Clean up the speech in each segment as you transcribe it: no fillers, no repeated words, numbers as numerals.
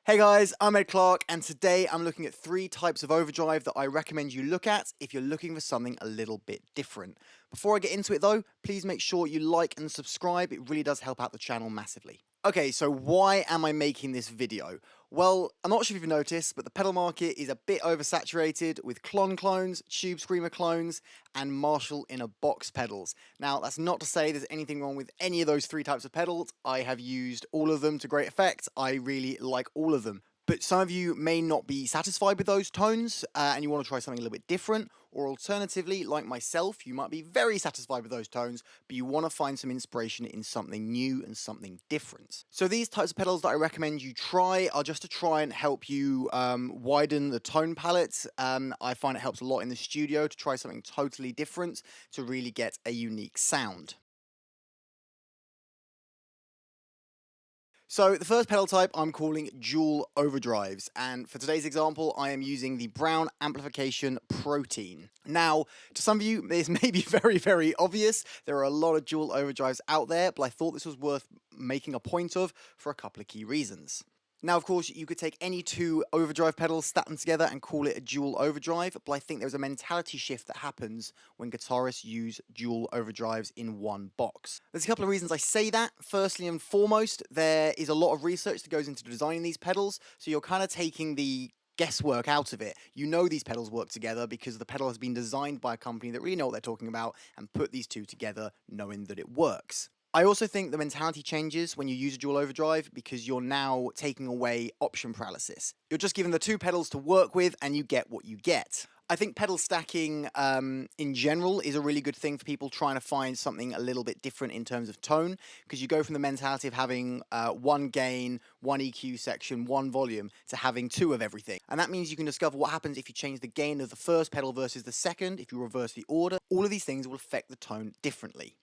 Hey guys, I'm Clarke, and today I'm looking at 3 types of overdrive that I recommend you look at if you're looking for something a little bit different. Before I get into it though, please make sure you like and subscribe, it really does help out the channel massively. Okay, so why am I making this video? Well, I'm not sure if you've noticed, but the pedal market is a bit oversaturated with Klon clones, Tube Screamer clones, and Marshall in a box pedals. Now, that's not to say there's anything wrong with any of those 3 types of pedals. I have used all of them to great effect. I really like all of them. But some of you may not be satisfied with those tones and you want to try something a little bit different, or alternatively, like myself, you might be very satisfied with those tones, but you want to find some inspiration in something new and something different. So these types of pedals that I recommend you try are just to try and help you widen the tone palette. I find it helps a lot in the studio to try something totally different to really get a unique sound. So the first pedal type I'm calling dual overdrives, and for today's example I am using the Brown Amplification Protein. Now, to some of you this may be very obvious, there are a lot of dual overdrives out there, but I thought this was worth making a point of for a couple of key reasons. Now, of course, you could take any 2 overdrive pedals, stack them together, and call it a dual overdrive, but I think there's a mentality shift that happens when guitarists use dual overdrives in one box. There's a couple of reasons I say that. Firstly and foremost, there is a lot of research that goes into designing these pedals, so you're kind of taking the guesswork out of it. You know these pedals work together because the pedal has been designed by a company that really know what they're talking about and put these 2 together knowing that it works. I also think the mentality changes when you use a dual overdrive because you're now taking away option paralysis. You're just given the 2 pedals to work with and you get what you get. I think pedal stacking in general is a really good thing for people trying to find something a little bit different in terms of tone, because you go from the mentality of having 1 gain, 1 EQ section, 1 volume to having 2 of everything. And that means you can discover what happens if you change the gain of the first pedal versus the second, if you reverse the order. All of these things will affect the tone differently.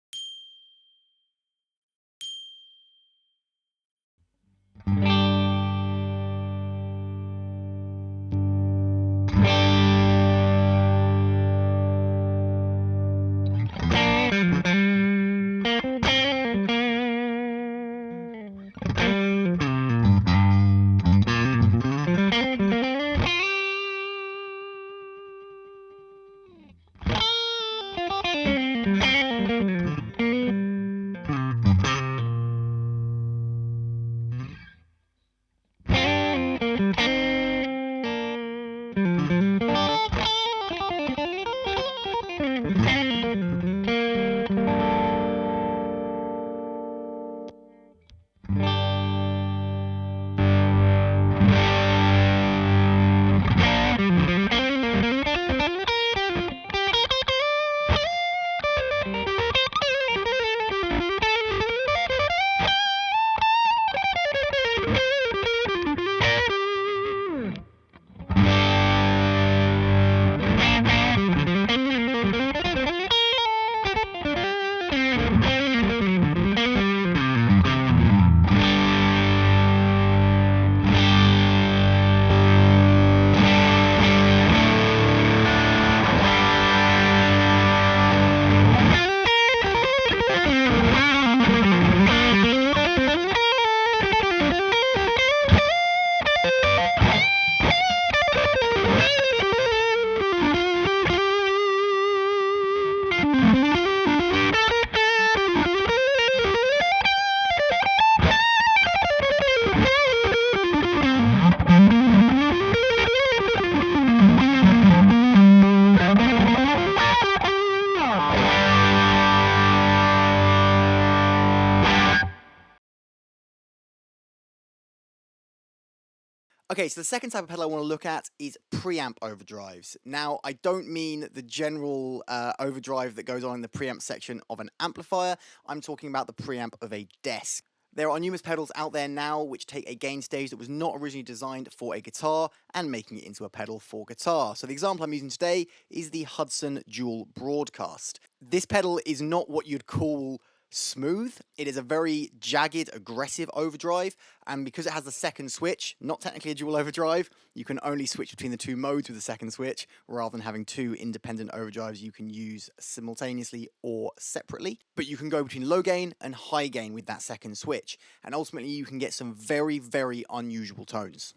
Okay, so the second type of pedal I want to look at is preamp overdrives. Now, I don't mean the general overdrive that goes on in the preamp section of an amplifier. I'm talking about the preamp of a desk. There are numerous pedals out there now which take a gain stage that was not originally designed for a guitar and making it into a pedal for guitar. So the example I'm using today is the Hudson Dual Broadcast. This pedal is not what you'd call smooth. It is a very jagged, aggressive overdrive, and because it has the second switch, not technically a dual overdrive, you can only switch between the two modes with the second switch, rather than having two independent overdrives you can use simultaneously or separately. But you can go between low gain and high gain with that second switch, and ultimately you can get some very, very unusual tones.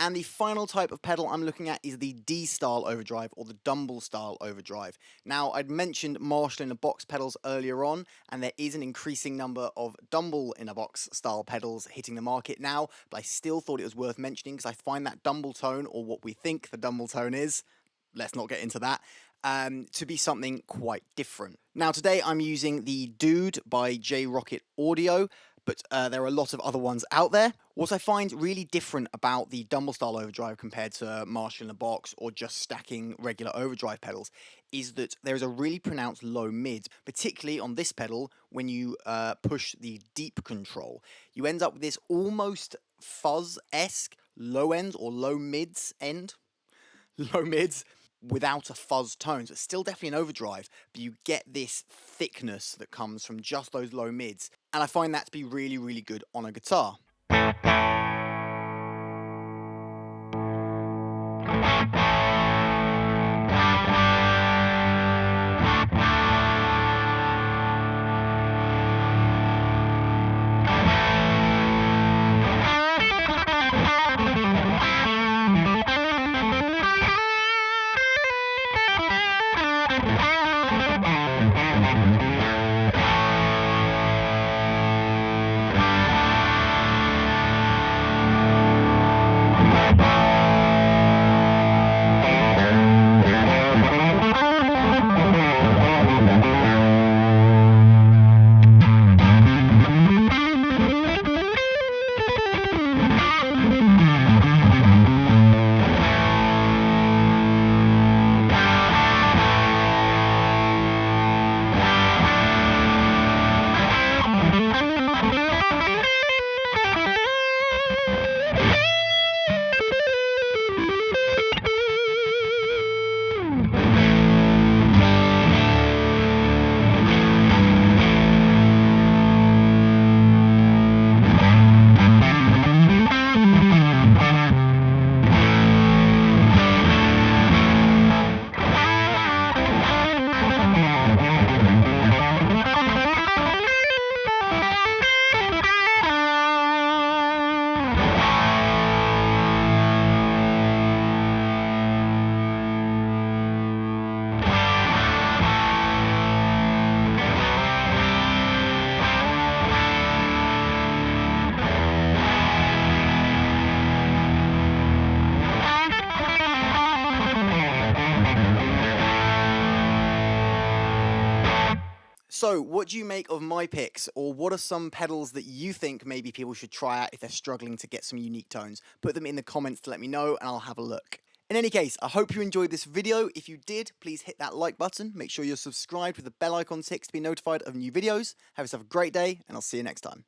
And the final type of pedal I'm looking at is the D-style overdrive, or the Dumble style overdrive. Now, I'd mentioned Marshall in a box pedals earlier on, and there is an increasing number of Dumble in a box style pedals hitting the market now, but I still thought it was worth mentioning because I find that Dumble tone, or what we think the Dumble tone is, let's not get into that, to be something quite different. Now, today I'm using the Dude by J Rocket Audio, but there are a lot of other ones out there. What I find really different about the Dumble style overdrive compared to Marshall in a box or just stacking regular overdrive pedals is that there is a really pronounced low mid, particularly on this pedal when you push the deep control. You end up with this almost fuzz-esque low end or low mids end. Low mids without a fuzz tone. So it's still definitely an overdrive, but you get this thickness that comes from just those low mids. And I find that to be really, really good on a guitar. So, what do you make of my picks, or what are some pedals that you think maybe people should try out if they're struggling to get some unique tones? Put them in the comments to let me know, and I'll have a look. In any case, I hope you enjoyed this video. If you did, please hit that like button. Make sure you're subscribed with the bell icon ticked to be notified of new videos. Have yourself a great day, and I'll see you next time.